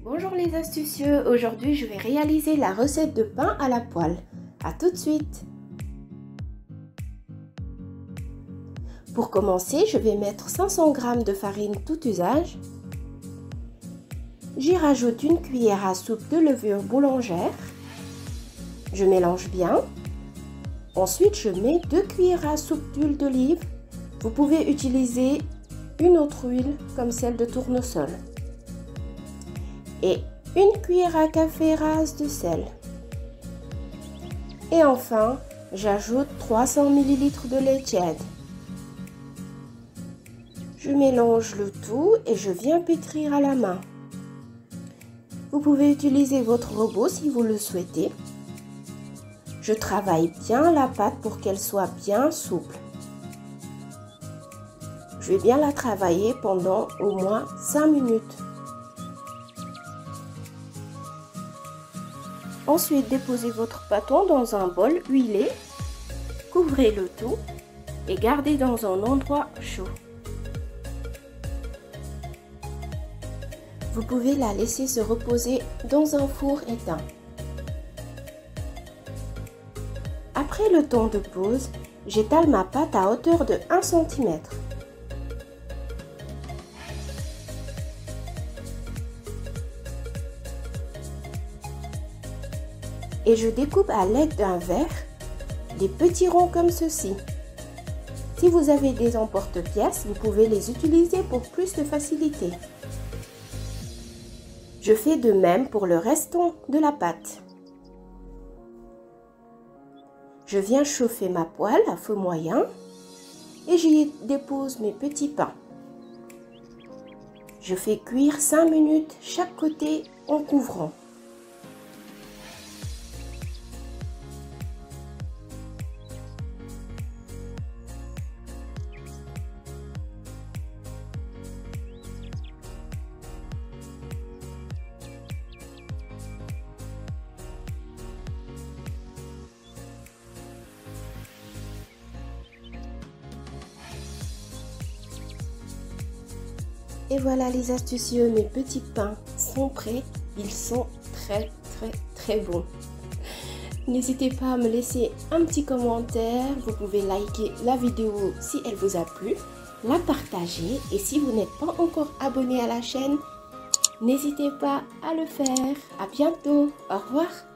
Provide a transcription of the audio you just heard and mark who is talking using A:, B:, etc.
A: Bonjour les astucieux, aujourd'hui je vais réaliser la recette de pain à la poêle. A tout de suite. Pour commencer, je vais mettre 500 g de farine tout usage. J'y rajoute une cuillère à soupe de levure boulangère. Je mélange bien. Ensuite, je mets 2 cuillères à soupe d'huile d'olive. Vous pouvez utiliser une autre huile comme celle de tournesol. Et une cuillère à café rase de sel. Et enfin, j'ajoute 300 ml de lait tiède. Je mélange le tout et je viens pétrir à la main. Vous pouvez utiliser votre robot si vous le souhaitez. Je travaille bien la pâte pour qu'elle soit bien souple. Je vais bien la travailler pendant au moins 5 minutes. Ensuite, déposez votre bâton dans un bol huilé, couvrez le tout et gardez dans un endroit chaud. Vous pouvez la laisser se reposer dans un four éteint. Après le temps de pause, j'étale ma pâte à hauteur de 1 cm. Et je découpe à l'aide d'un verre des petits ronds comme ceci. Si vous avez des emporte-pièces, vous pouvez les utiliser pour plus de facilité. Je fais de même pour le restant de la pâte. Je viens chauffer ma poêle à feu moyen et j'y dépose mes petits pains. Je fais cuire 5 minutes chaque côté en couvrant. Et voilà les astucieux, mes petits pains sont prêts. Ils sont très bons. N'hésitez pas à me laisser un petit commentaire. Vous pouvez liker la vidéo si elle vous a plu, la partager. Et si vous n'êtes pas encore abonné à la chaîne, n'hésitez pas à le faire. À bientôt. Au revoir.